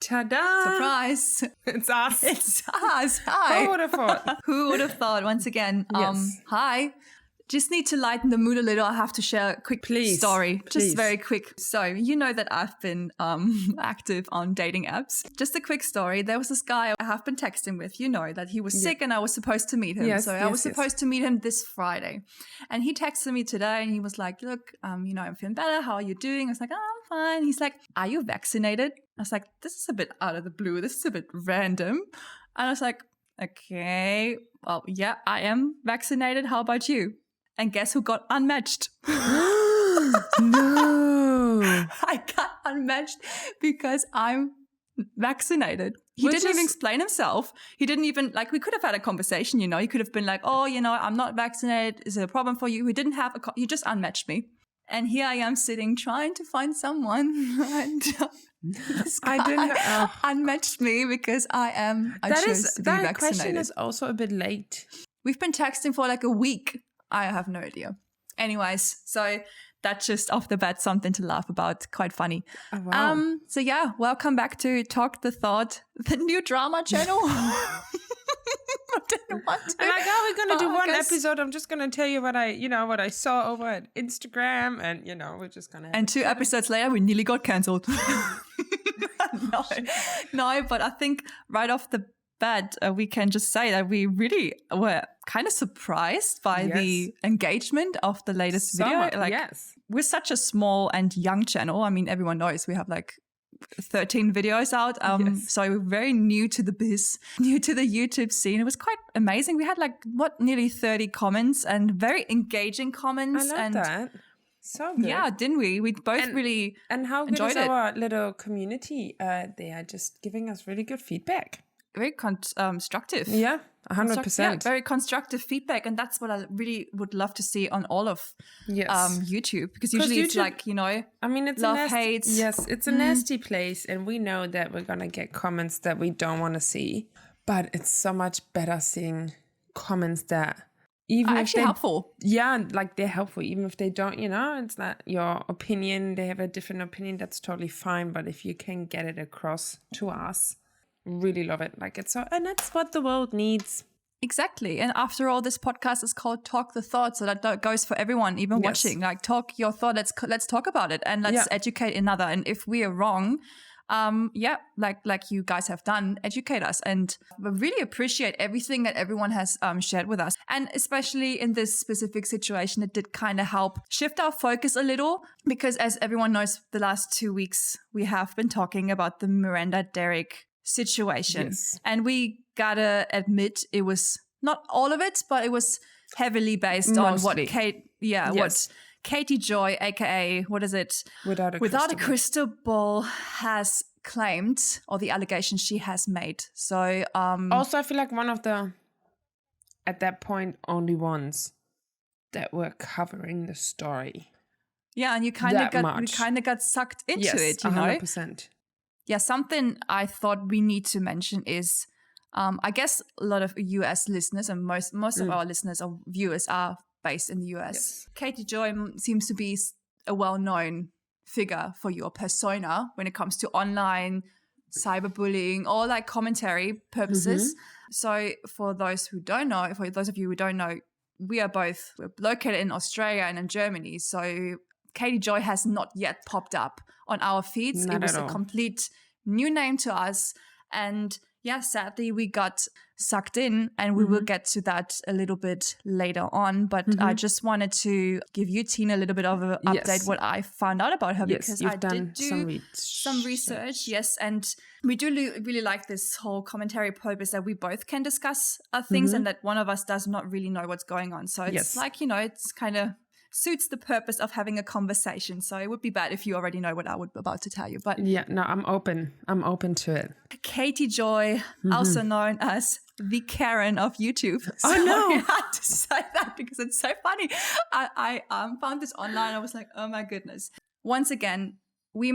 Ta-da! Surprise! It's us. It's us. Hi. Who would have thought? Who would have thought? Once again, Yes. hi. Just need to lighten the mood a little. I have to share a quick story. Please. Just very quick. So you know that I've been active on dating apps. Just a quick story. There was this guy I have been texting with. You know that he was sick and I was supposed to meet him. I was supposed to meet him this Friday. And he texted me today and he was like, look, I'm feeling better. How are you doing? I was like, oh, I'm fine. He's like, are you vaccinated? I was like, this is a bit out of the blue. This is a bit random. And I was like, okay, well, yeah, I am vaccinated. How about you? And guess who got unmatched? No. I got unmatched because I'm vaccinated. He didn't even explain himself. He didn't even, we could have had a conversation, He could have been like, oh, I'm not vaccinated. Is it a problem for you? He didn't have he just unmatched me. And here I am sitting trying to find someone. And this guy unmatched me because I chose to be vaccinated. That question is also a bit late. We've been texting for like a week. I have no idea. Anyways, so that's just off the bat something to laugh about. Quite funny. Oh, wow. So yeah, welcome back to Talk the Thought, the new drama channel. I didn't want to. And we're going to do one episode. I'm just going to tell you what I saw over at Instagram, and we're just going to. And 2 episodes later, we nearly got cancelled. No, but I think right off the bat, we can just say that we really were kind of surprised by the engagement of the latest video. We're such a small and young channel. I mean, everyone knows we have 13 videos out. So we're very new to the biz, new to the YouTube scene. It was quite amazing. We had nearly 30 comments and very engaging comments. I love that. So good. Yeah, didn't we? We both really and how good enjoyed is our little community? They are just giving us really good feedback. Very constructive. Yeah, 100%. Yeah, very constructive feedback. And that's what I really would love to see on all of YouTube. Because usually it's it's love, hate. Yes, it's a nasty place. And we know that we're going to get comments that we don't want to see. But it's so much better seeing comments that even are actually helpful. Yeah, they're helpful. Even if they don't, it's not your opinion. They have a different opinion. That's totally fine. But if you can get it across to us, really love it. And that's what the world needs. Exactly. And after all, this podcast is called Talk the Thought. So that goes for everyone, even watching. Talk your thought. Let's talk about it and let's educate another. And if we are wrong, like you guys have done, educate us. And we really appreciate everything that everyone has shared with us. And especially in this specific situation, it did kind of help shift our focus a little because as everyone knows, the last 2 weeks, we have been talking about the Miranda-Derek situation. Yes. And we gotta admit it was not all of it, but it was heavily based on what Katie Joy, aka what is it? Without a crystal ball has claimed, or the allegations she has made. So also I feel like one of the at that point only ones that were covering the story. Yeah, and you kind of got sucked into it, 100%. Yeah, something I thought we need to mention is, I guess a lot of US listeners and most of our listeners or viewers are based in the US. Yes. Katie Joy seems to be a well-known figure for your persona when it comes to online cyberbullying or commentary purposes. Mm-hmm. So for those who don't know, for those of you who don't know, we're located in Australia and in Germany. So Katie Joy has not yet popped up on our feeds. It was a complete new name to us. And yeah, sadly, we got sucked in and we will get to that a little bit later on. But I just wanted to give you, Tina, a little bit of an update what I found out about her because I did do some research. Yes, and we do really like this whole commentary purpose that we both can discuss things and that one of us does not really know what's going on. So it's it's kind of suits the purpose of having a conversation. So it would be bad if you already know what I would be about to tell you. But yeah, no, I'm open to it. Katie Joy, also known as the Karen of YouTube. So oh no, I had to say that because it's so funny. I found this online. I was like, oh my goodness. Once again, we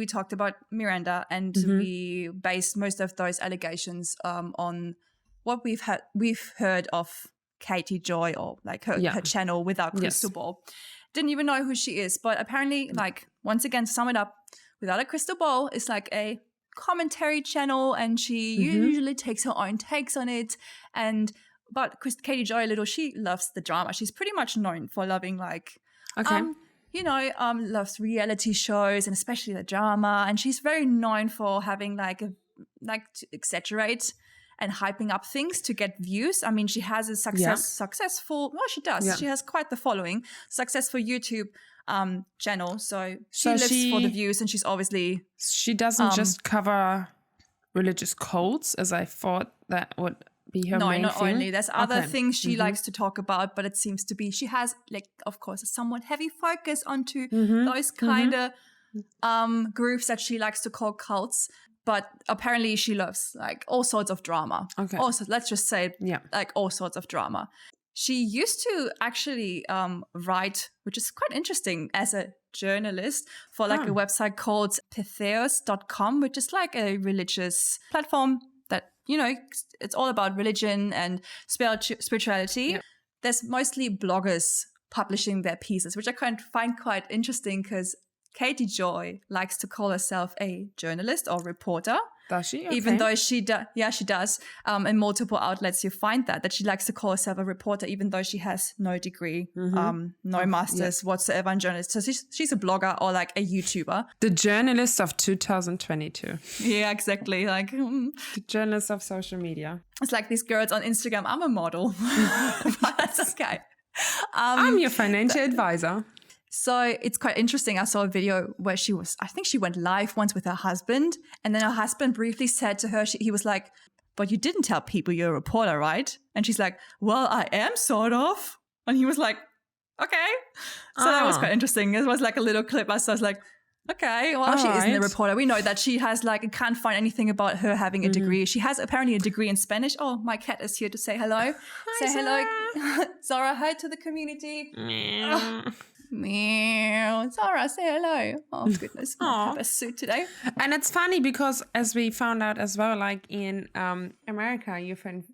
talked about Miranda and we based most of those allegations on what we've heard of Katie Joy or her channel Without Crystal Ball. Didn't even know who she is, but apparently once again, to sum it up, Without a Crystal Ball is a commentary channel, and she usually takes her own takes on it. But Katie Joy Little, she loves the drama. She's pretty much known for loving loves reality shows and especially the drama. And she's very known for having to exaggerate and hyping up things to get views. I mean, she has a successful, well, she does. Yeah. She has quite the following, successful YouTube channel. So she lives for the views, and she's obviously... She doesn't just cover religious cults, as I thought that would be her main thing. No, not only. There's other things she likes to talk about, but it seems to be, she has, of course, a somewhat heavy focus onto those kind of groups that she likes to call cults. But apparently she loves all sorts of drama. Okay. Also, let's just say all sorts of drama. She used to actually write, which is quite interesting, as a journalist for a website called Pythaeos.com, which is a religious platform that, it's all about religion and spirituality. Yep. There's mostly bloggers publishing their pieces, which I find quite interesting because Katie Joy likes to call herself a journalist or reporter. Does she? Okay. Even though she does. In multiple outlets, you find that she likes to call herself a reporter, even though she has no degree, no masters whatsoever in journalism. So she's a blogger or a YouTuber. The journalist of 2022. Yeah, exactly. The journalist of social media. It's like these girls on Instagram. I'm a model, but that's okay. I'm your financial advisor. So it's quite interesting. I saw a video where I think she went live once with her husband, and then her husband briefly said to her, he was like, "But you didn't tell people you're a reporter, right?" And she's like, "Well, I am sort of." And he was like, "Okay." So that was quite interesting. It was a little clip. So I was like, okay, well, she isn't a reporter. We know that she has can't find anything about her having a degree. She has apparently a degree in Spanish. Oh, my cat is here to say hello. Hi, say hello. Zara, hi to the community. Meow. Zara, say hello. Oh, goodness. I have a suit today. And it's funny because, as we found out as well, in America, you can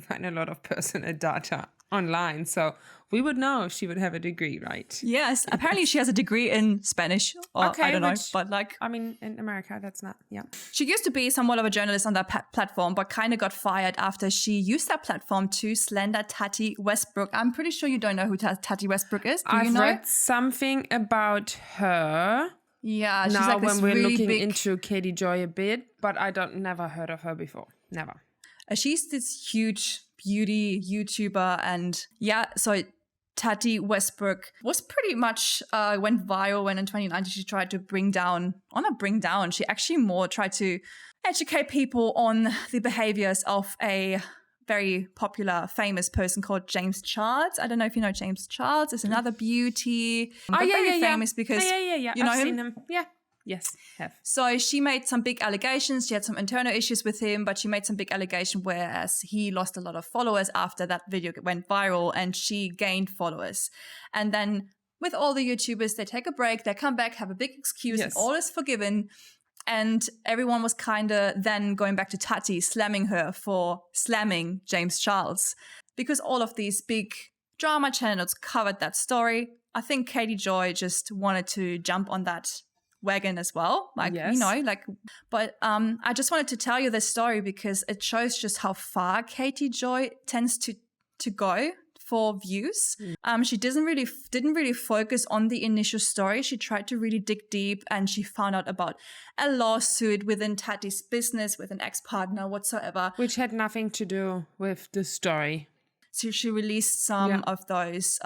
find a lot of personal data online. So we would know if she would have a degree, right? Yes. Apparently she has a degree in Spanish. Or I don't know. But in America, that's not, yeah. She used to be somewhat of a journalist on that platform, but kind of got fired after she used that platform to slander Tatty Westbrook. I'm pretty sure you don't know who Tatty Westbrook is. Do you know? I've read something about her. Yeah. She's now when we're really looking into Katie Joy a bit, but I never heard of her before. Never. She's this huge beauty YouTuber, and so Tatty Westbrook was pretty much went viral when in 2019 she tried to she actually more tried to educate people on the behaviors of a very popular, famous person called James Charles. I don't know if you know James Charles. It's another beauty. Famous because you know I've seen him. Yeah. Yes, have. So she made some big allegations. She had some internal issues with him, but she made some big allegations, whereas he lost a lot of followers after that video went viral, and she gained followers. And then with all the YouTubers, they take a break, they come back, have a big excuse, and all is forgiven. And everyone was kind of then going back to Tatty, slamming her for slamming James Charles, because all of these big drama channels covered that story. I think Katie Joy just wanted to jump on that wagon as well, but I just wanted to tell you this story because it shows just how far Katie Joy tends to go for views. She didn't really focus on the initial story. She tried to really dig deep, and she found out about a lawsuit within Tatty's business with an ex-partner whatsoever, which had nothing to do with the story. So she released some of those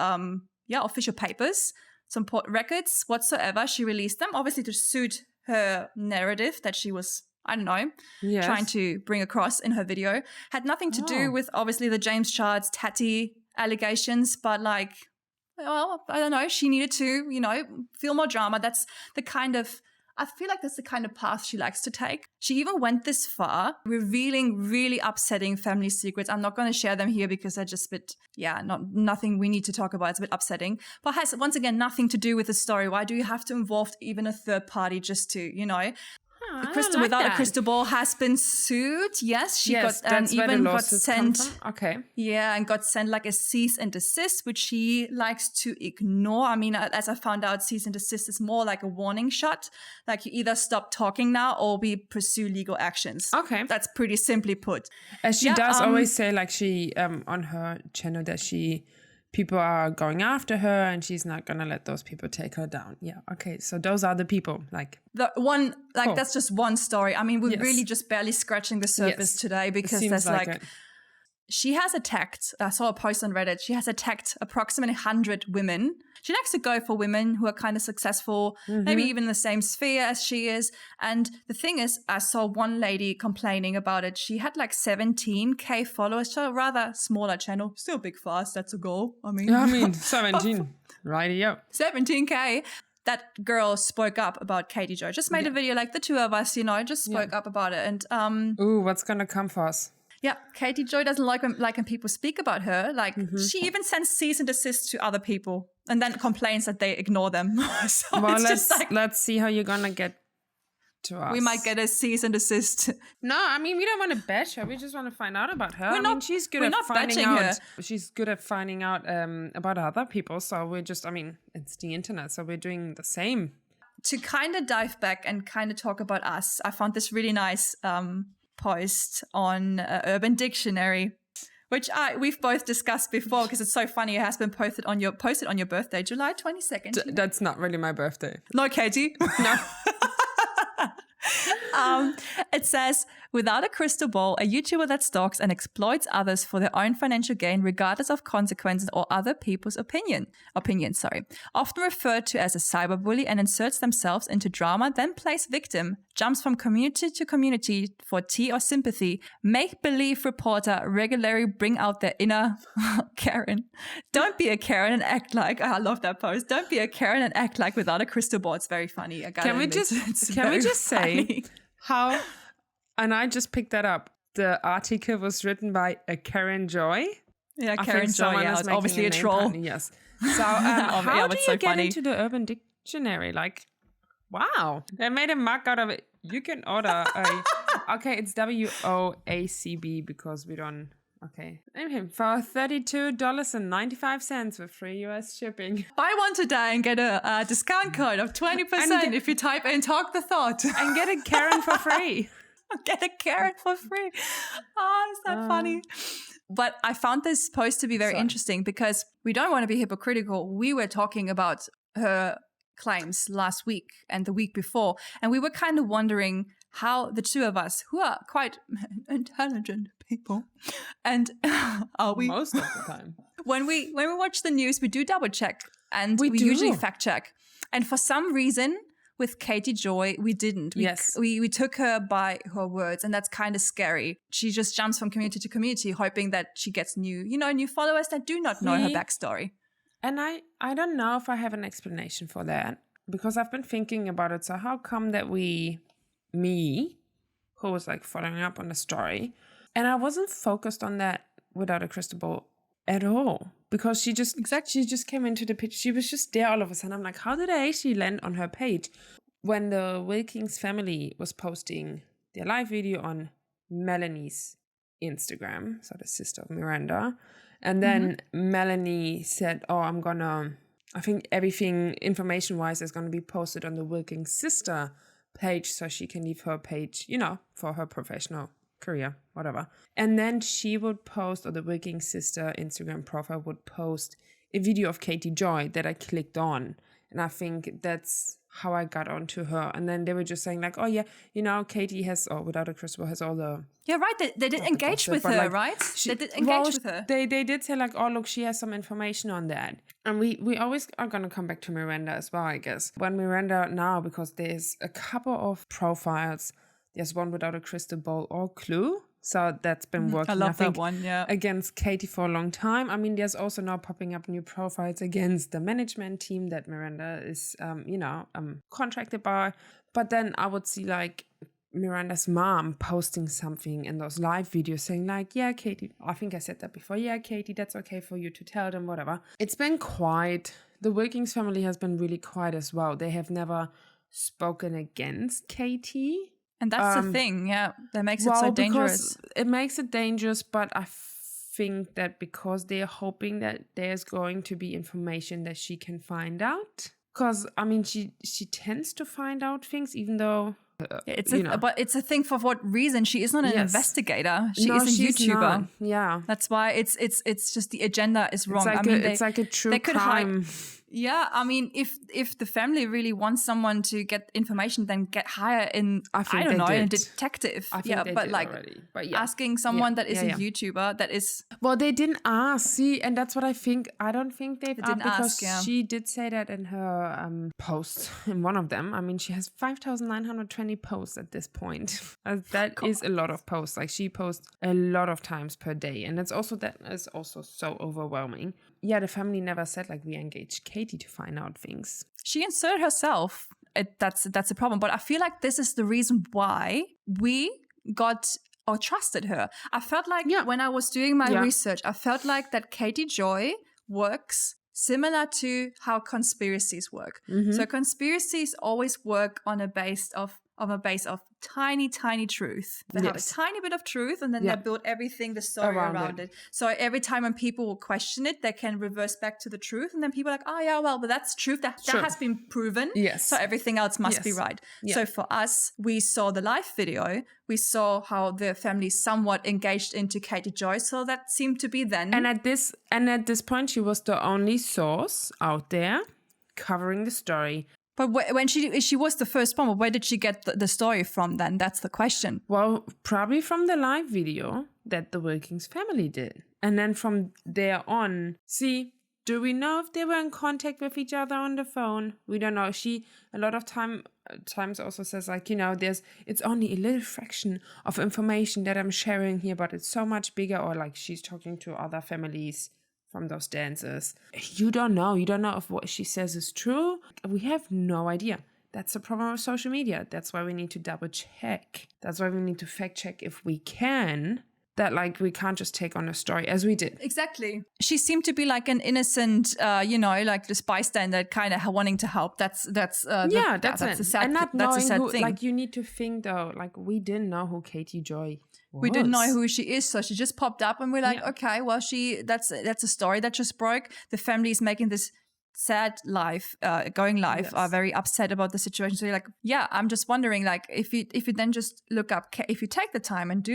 official papers, some records whatsoever. She released them, obviously to suit her narrative that she was, trying to bring across in her video. Had nothing to do with, obviously, the James Charles Tatty allegations, but I don't know. She needed to, feel more drama. I feel like that's the kind of path she likes to take. She even went this far, revealing really upsetting family secrets. I'm not going to share them here because they're just a bit, nothing we need to talk about. It's a bit upsetting. But has, once again, nothing to do with the story. Why do you have to involve even a third party just to, I don't like Without that. a Crystal Ball has been sued. Yes, she Yes, got and that's where the even got lawsuits come sent. from. Okay. Yeah, and got sent like a cease and desist, which she likes to ignore. I mean, as I found out, cease and desist is more like a warning shot. Like you either stop talking now or we pursue legal actions. Okay. That's pretty simply put. As she does always say, like she on her channel that people are going after her and she's not gonna let those people take her down. Yeah. Okay. So those are the people. Like the one, like cool. That's just one story. I mean, we're really just barely scratching the surface today because there's like she has attacked, I saw a post on Reddit, she has attacked approximately 100 women. She likes to go for women who are kind of successful, maybe even in the same sphere as she is. And the thing is, I saw one lady complaining about it. She had like 17K followers, so a rather smaller channel. Still big for us, that's a goal. I mean 17. Righty-o. 17K. That girl spoke up about Katie Joy. Just made a video like the two of us, just spoke up about it. And ooh, what's gonna come for us? Yeah, Katie Joy doesn't like when people speak about her. Like she even sends cease and desist to other people and then complains that they ignore them. So well, it's let's see how you're gonna get to us. We might get a cease and desist. No, I mean we don't want to bash her. We just want to find out about her. She's good we're at not finding bashing out. her. She's good at finding out about other people. So we're just, it's the internet, so we're doing the same. To kind of dive back and kind of talk about us, I found this really nice post on Urban Dictionary, which we've both discussed before because it's so funny. It has been posted on your birthday, July 22nd. That's not really my birthday. No, Katie. No. It says, without a crystal ball, a YouTuber that stalks and exploits others for their own financial gain, regardless of consequences or other people's opinions, often referred to as a cyberbully and inserts themselves into drama, then plays victim, jumps from community to community for tea or sympathy, make-believe reporter, regularly bring out their inner Karen. Don't be a Karen and act like, I love that post, don't be a Karen and act like without a crystal ball. It's very funny. Can we just say how, and I just picked that up, the article was written by a Karen Joy. Yeah, Karen Joy, it's obviously a troll. Partner, yes. So how do you get into the Urban Dictionary? Like, wow. They made a mug out of it. You can order okay, it's WOACB because we don't, okay. Anyway, for $32.95 with free US shipping. Buy one today and get a discount code of 20% if you type in Talk the Thought. And get a Karen for free. Get a Karen for free. Oh, is that funny? But I found this post to be very interesting because we don't want to be hypocritical. We were talking about her claims last week and the week before, and we were kind of wondering how the two of us, who are quite intelligent people, and are we most of the time when we watch the news, we do double check and we usually fact check. And for some reason, with Katie Joy, we didn't. We took her by her words, and that's kind of scary. She just jumps from community to community, hoping that she gets new followers that do not know her backstory. And I don't know if I have an explanation for that because I've been thinking about it. So how come that me, who was like following up on the story, and I wasn't focused on that without a crystal ball at all because she just came into the picture. She was just there all of a sudden. I'm like, how did I actually land on her page? When the Wilkins family was posting their live video on Melanie's Instagram, so the sister of Miranda, and then Melanie said, I think everything information-wise is going to be posted on the Wilkins sister page so she can leave her page, for her professional career, whatever. And then she would post, or the Wilkins sister Instagram profile would post a video of Katie Joy that I clicked on. And I think that's how I got onto her. And then they were just saying like, oh yeah, Katie has, without a crystal, has all the... Yeah, right. They did engage with her, right? They did engage with her. They did say like, oh, look, she has some information on that. And we always are going to come back to Miranda as well, I guess. When Miranda now, because there's a couple of profiles, there's one without a crystal ball or clue. So that's been working, I love that one, yeah. Against Katie for a long time. I mean, there's also now popping up new profiles against the management team that Miranda is, contracted by. But then I would see like Miranda's mom posting something in those live videos saying like, yeah, Katie, I think I said that before. Yeah, Katie, that's okay for you to tell them, whatever. It's been quiet. The Wilkins family has been really quiet as well. They have never spoken against Katie. And that's the thing, that makes it so dangerous. It makes it dangerous, but I think that because they're hoping that there's going to be information that she can find out. Because, I mean, she tends to find out things, even though... But it's a thing for what reason. She is not an investigator. She is a YouTuber. Not. Yeah. That's why it's just the agenda is wrong. It's like a true crime. Yeah, I mean, if the family really wants someone to get information, then hire in, a detective. I think they did already. But asking someone that is a YouTuber that is... Well, they didn't ask, see, and that's what I think. I don't think they didn't ask, because she did say that in her post, in one of them. I mean, she has 5,920 posts at this point. That is a lot of posts. Like, she posts a lot of times per day, and that is also so overwhelming. Yeah, the family never said, like, we engaged Katie to find out things. She inserted herself. That's a problem. But I feel like this is the reason why we got or trusted her. I felt like when I was doing my research, I felt like that Katie Joy works similar to how conspiracies work. Mm-hmm. So conspiracies always work on a base of tiny truth. They have a tiny bit of truth, and then they build everything, the story around it. So every time when people will question it, they can reverse back to the truth, and then people are like, oh yeah, well, but that's truth. That has been proven. Yes. So everything else must be right. Yeah. So for us, we saw the live video. We saw how the family somewhat engaged into Katie Joy. So that seemed to be then. And at this point, she was the only source out there covering the story. But when she was the first one, where did she get the story from then? That's the question. Well, probably from the live video that the Wilkins family did. And then from there on, do we know if they were in contact with each other on the phone? We don't know. She, a lot of times also says, like, it's only a little fraction of information that I'm sharing here, but it's so much bigger. Or like she's talking to other families from those dancers. You don't know if what she says is true. We have no idea. That's the problem with social media. That's why we need to double check. That's why we need to fact check if we can. That, like, we can't just take on a story as we did. Exactly. She seemed to be like an innocent, like this bystander kind of wanting to help. That's a sad and not that's a sad who, thing. Like, you need to think though, like, we didn't know who Katie Joy was. We didn't know who she is, so she just popped up, and we're like, okay, well, that's a story that just broke. The family is making this sad life, going live, are very upset about the situation. So you're like, I'm just wondering, like, if you then just look up, if you take the time and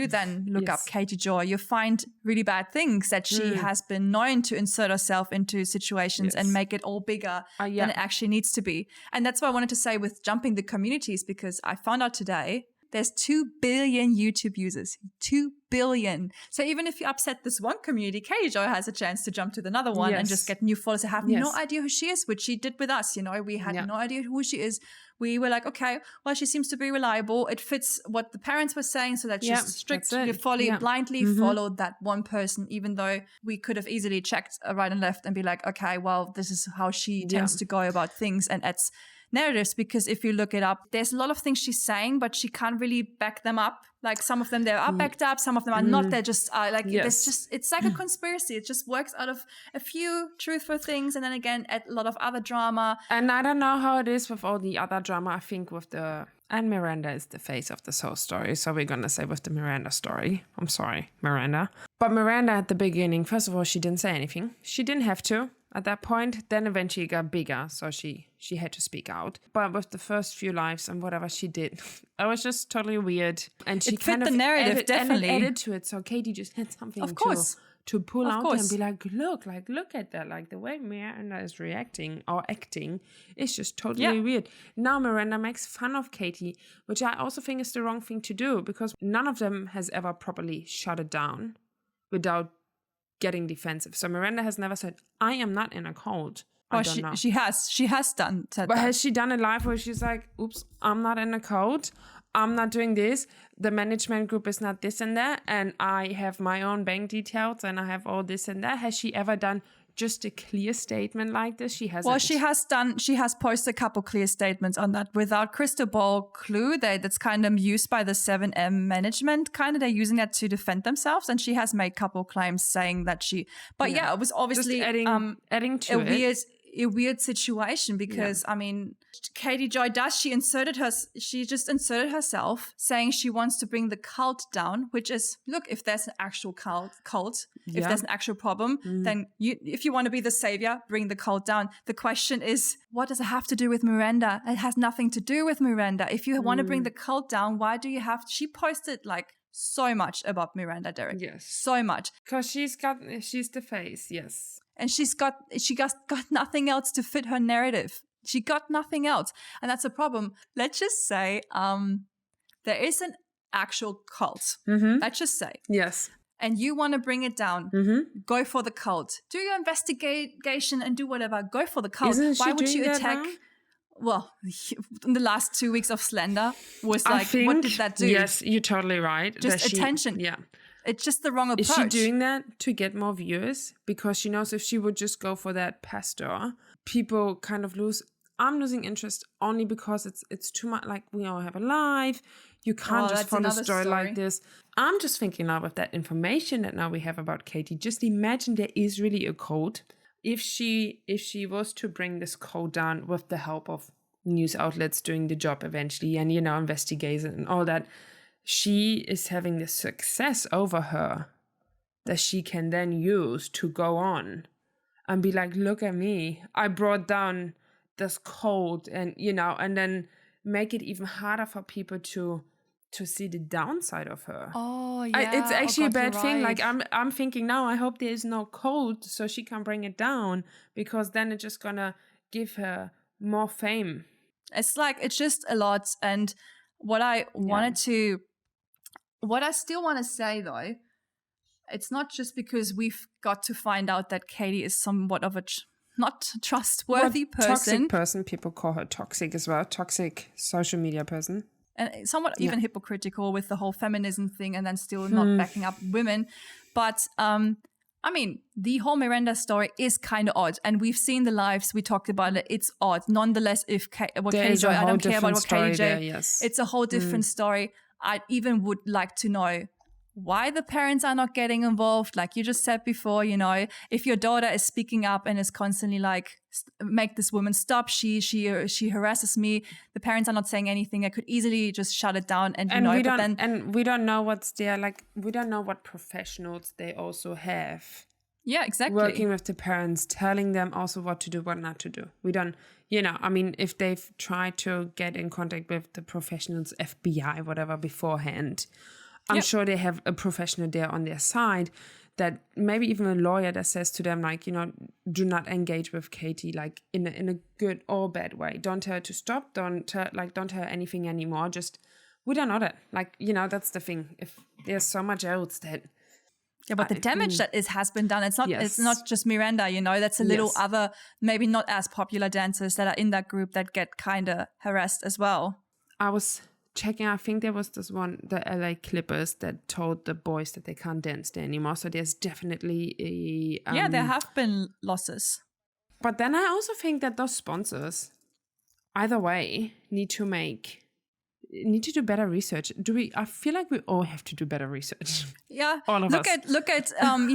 look up Katie Joy, you find really bad things that she has been known to insert herself into situations and make it all bigger than it actually needs to be. And that's what I wanted to say with jumping the communities, because I found out today there's 2 billion YouTube users. 2 billion. So even if you upset this one community, Katie Joy has a chance to jump to another one and just get new followers. I have no idea who she is, which she did with us. We had no idea who she is. We were like, okay, well, she seems to be reliable. It fits what the parents were saying, so that she's strict. We blindly followed that one person, even though we could have easily checked right and left and be like, okay, well, this is how she tends to go about things, and it's narratives, because if you look it up, there's a lot of things she's saying, but she can't really back them up. Like, some of them they are backed up, some of them are not. They're just it's like a conspiracy. It just works out of a few truthful things, and then again a lot of other drama. And I don't know how it is with all the other drama. I think and Miranda is the face of this whole story, so we're gonna say with the Miranda story. I'm sorry, Miranda. But Miranda at the beginning, first of all, she didn't say anything. She didn't have to at that point. Then eventually it got bigger, so she had to speak out. But with the first few lives and whatever she did, it was just totally weird. And she kind of the narrative definitely added to it. So Katie just had something to pull out and be like, look at that. Like, the way Miranda is reacting or acting is just totally weird. Now Miranda makes fun of Katie, which I also think is the wrong thing to do, because none of them has ever properly shut it down without getting defensive. So Miranda has never said, I am not in a cult. Well, she has done said but that. Has she done a live where she's like, oops, I'm not in a cult, I'm not doing this, the management group is not this and that, and I have my own bank details and I have all this and that? Has she ever done just a clear statement like this? She hasn't. Well, she has posted a couple clear statements on that without crystal ball clue. That's kind of used by the 7M management. They're using that to defend themselves, and she has made a couple claims saying that she. But it was obviously just adding to a weird. a weird situation because, I mean, Katie Joy she just inserted herself saying she wants to bring the cult down, which is, look, if there's an actual cult, if there's an actual problem, then if you want to be the savior, bring the cult down. The question is, what does it have to do with Miranda? It has nothing to do with Miranda. If you want to bring the cult down, why do you have, she posted like so much about Miranda, Derek. Yes. So much. Because she's the face, yes. And she got nothing else to fit her narrative. She got nothing else. And that's a problem. Let's just say there is an actual cult. Let's just say. Yes. And you want to bring it down. Go for the cult. Do your investigation and do whatever. Go for the cult. Why would you attack? Well, in the last 2 weeks of Slender was like, what did that do? Yes, you're totally right. Just attention. Yeah. It's just the wrong approach. Is she doing that to get more viewers? Because she knows if she would just go for that pastor, people kind of lose. I'm losing interest only because it's too much. Like, we all have a life. You can't just follow a story like this. I'm just thinking now with that information that now we have about Katie. Just imagine there is really a code. If she was to bring this code down with the help of news outlets doing the job eventually and, investigation and all that, she is having the success over her that she can then use to go on and be like, look at me. I brought down this code and, and then make it even harder for people to see the downside of her. Oh, yeah. It's actually a bad thing. Right. Like, I'm thinking now, I hope there is no code so she can bring it down, because then it's just gonna give her more fame. It's just a lot. And what I still want to say though, it's not just because we've got to find out that Katie is somewhat of a not trustworthy person. Toxic person, people call her toxic as well. Toxic social media person. And somewhat even hypocritical with the whole feminism thing and then still not backing up women. But, I mean, the whole Miranda story is kind of odd. And we've seen the lives, we talked about it, it's odd. Nonetheless, I don't care about what Katie J. Yes. It's a whole different story. I even would like to know why the parents are not getting involved. Like you just said before, if your daughter is speaking up and is constantly like, make this woman stop, she harasses me, the parents are not saying anything. I could easily just shut it down and we don't know what's there. Like, we don't know what professionals they also have. Yeah, exactly. Working with the parents, telling them also what to do, what not to do. We don't, if they've tried to get in contact with the professionals, FBI, whatever, beforehand, I'm sure they have a professional there on their side, that maybe even a lawyer that says to them, like, do not engage with Katie, like in a good or bad way. Don't tell her to stop. Don't tell her anything anymore. Just, we don't know that. Like, that's the thing. If there's so much else that. Yeah, but the damage that has been done, it's not just Miranda, that's a little other, maybe not as popular dancers that are in that group that get kind of harassed as well. I was checking, I think there was this one, the LA Clippers, that told the boys that they can't dance there anymore. So there's definitely a... there have been losses. But then I also think that those sponsors, either way, need to do better research. I feel like we all have to do better research. Yeah. All of us. Look at how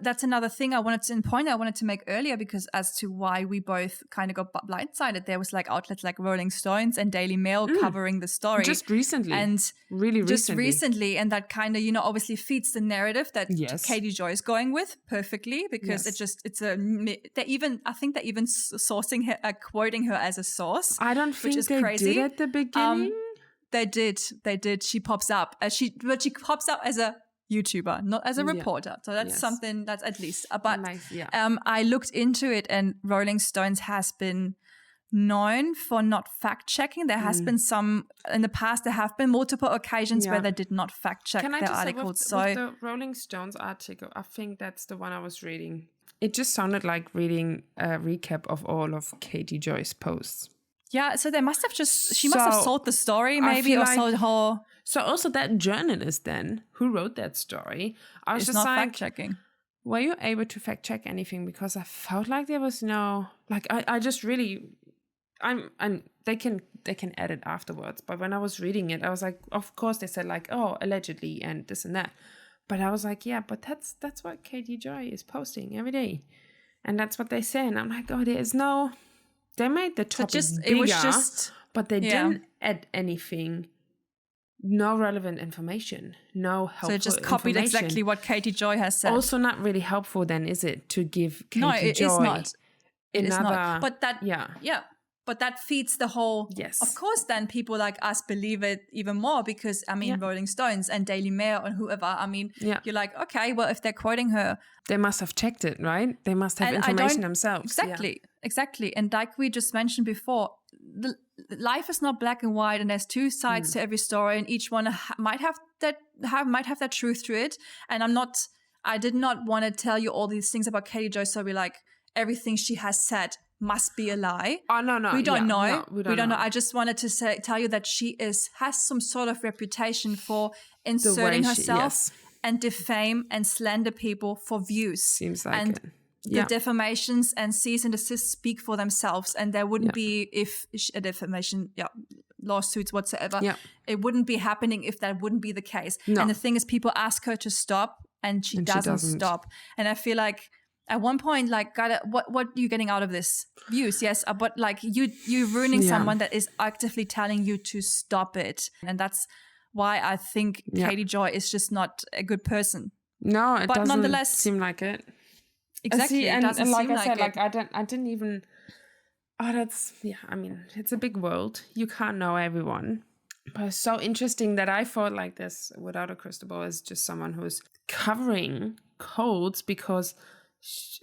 that's another thing I wanted to make earlier, because as to why we both kind of got blindsided, there was like outlets like Rolling Stones and Daily Mail covering the story. Just recently. And really just recently. And that kind of, obviously feeds the narrative that Katie Joy is going with perfectly, because I think they're even sourcing her, quoting her as a source. I don't think they did at the beginning. They did. She pops up she pops up as a YouTuber, not as a reporter. So that's something that's at least. But nice, I looked into it, and Rolling Stones has been known for not fact checking. There has been some in the past. There have been multiple occasions where they did not fact check their articles. With the Rolling Stones article, I think that's the one I was reading. It just sounded like reading a recap of all of Katie Joy's posts. Yeah, so they must have she must have sold the story maybe, or sold her. So also that journalist then who wrote that story, I was just not fact checking. Were you able to fact check anything? Because I felt like there was no, like I just really, they can edit afterwards. But when I was reading it, I was like, of course they said like, oh, allegedly and this and that. But I was like, yeah, but that's what Katie Joy is posting every day. And that's what they say. And I'm like, oh, they made the topic bigger, it was just, but they didn't add anything. No relevant information, no helpful information. So it just copied exactly what Katie Joy has said. Also not really helpful then, is it, to give Katie No, it Joy is not. It is another... not. But that, but that feeds the whole... Yes. Of course, then people like us believe it even more because, I mean, Rolling Stones and Daily Mail and whoever, I mean, you're like, okay, well, if they're quoting her... They must have checked it, right? They must have information themselves. Exactly. And like we just mentioned before, life is not black and white, and there's two sides to every story, and each one might have that truth to it. And I did not want to tell you all these things about Katie Joy, so we're like, everything she has said must be a lie. Oh, no. We don't know. No, we don't know. I just wanted to tell you that she has some sort of reputation for inserting herself and defame and slander people for views. Seems like and it. The defamations and cease and desist speak for themselves, and there wouldn't be if a defamation, lawsuits whatsoever. It wouldn't be happening if that wouldn't be the case. No. And the thing is, people ask her to stop, and she doesn't stop. And I feel like at one point, like, what are you getting out of this? Views, yes, but like you ruining someone that is actively telling you to stop it, and that's why I think Katie Joy is just not a good person. No, it doesn't nonetheless seem like it. Exactly, and like I said, like I didn't even. Oh, that's I mean, it's a big world. You can't know everyone, but it's so interesting that I thought like this without a crystal ball is just someone who's covering codes because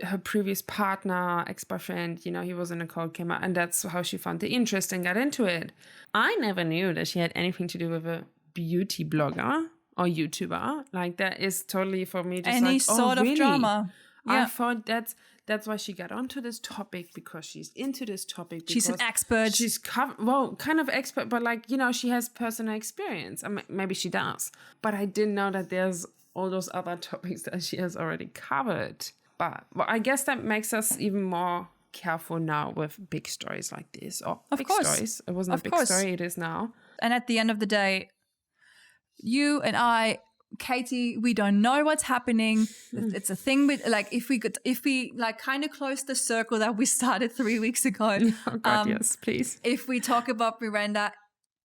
her previous partner, ex-boyfriend, he was in a cult, came out, and that's how she found the interest and got into it. I never knew that she had anything to do with a beauty blogger or YouTuber. Like, that is totally for me just any sort of drama. I thought that's why she got onto this topic, because she's into this topic. She's an expert. She's kind of expert, but like, she has personal experience. I mean, maybe she does. But I didn't know that there's all those other topics that she has already covered. But I guess that makes us even more careful now with big stories like this. Stories. It wasn't a big story, it is now. And at the end of the day, you and I, Katie, we don't know what's happening. It's a thing with like if we like kind of close the circle that we started 3 weeks ago. Oh God, yes, please. If we talk about Miranda,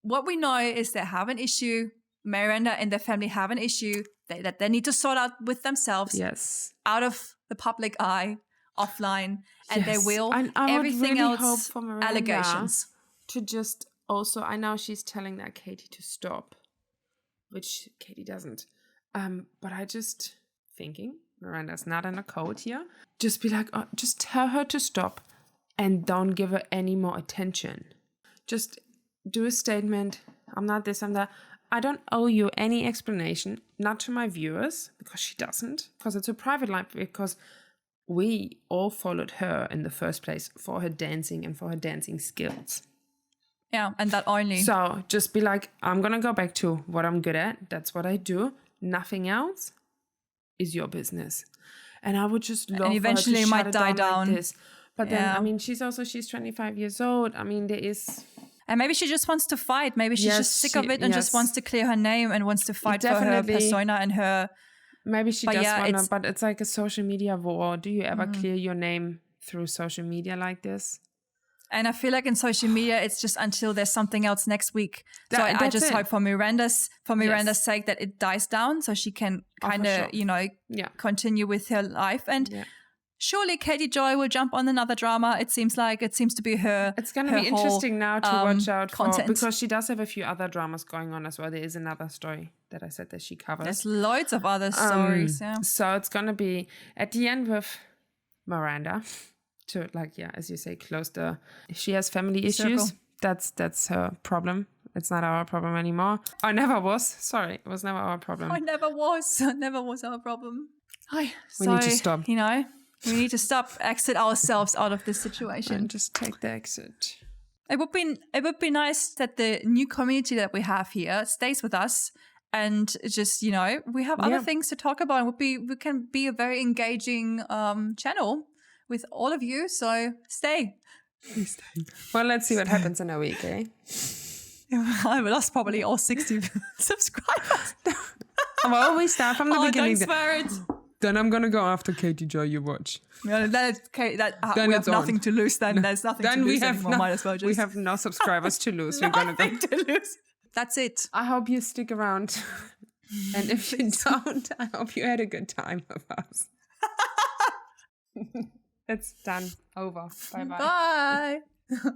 what we know is they have an issue. Miranda and their family have an issue that they need to sort out with themselves. Yes, out of the public eye, offline, and they will. And I everything would really else hope for Miranda allegations to just also. I know she's telling that Katie to stop, which Katie doesn't. But I just thinking Miranda's not in a code here. Just be like, just tell her to stop and don't give her any more attention. Just do a statement. I'm not this, I'm that. I don't owe you any explanation, not to my viewers, because she doesn't, because it's a private life, because we all followed her in the first place for her dancing and for her dancing skills. Yeah, and that only. So just be like, I'm going to go back to what I'm good at. That's what I do. Nothing else is your business. And I would just love and eventually her to it shut might it die down. Like this. But then, I mean, she's 25 years old. I mean, there is... And maybe she just wants to fight. Maybe she's just sick of it and just wants to clear her name and wants to fight for her persona and her... Maybe she does want to, but it's like a social media war. Do you ever clear your name through social media like this? And I feel like in social media, it's just until there's something else next week. So I just hope for Miranda's sake that it dies down so she can kind of, continue with her life. And surely Katie Joy will jump on another drama. It seems to be her. It's going to be interesting now to watch out content. For, because she does have a few other dramas going on as well. There is another story that I said that she covers. There's loads of other stories. So it's going to be at the end with Miranda. To as you say, close the. She has family issues. That's her problem. It's not our problem anymore. I never was. Sorry, it was never our problem. I never was. It never was our problem. We need to stop. We need to stop. Exit ourselves out of this situation. And just take the exit. It would be nice that the new community that we have here stays with us. And just, we have other things to talk about. We can be a very engaging channel with all of you, so stay. Please stay. Well, let's see what happens in a week, eh? I lost probably all 60 subscribers. Well, we start from the beginning. Don't swear it. Then I'm gonna go after Katie Joy. You watch. Yeah, then we have nothing to lose. Then there's nothing to lose anymore. Might as well just. We have no subscribers to lose. We're gonna go. To lose. That's it. I hope you stick around. And if you don't, I hope you had a good time with us. It's done. Over. Bye-bye. Bye.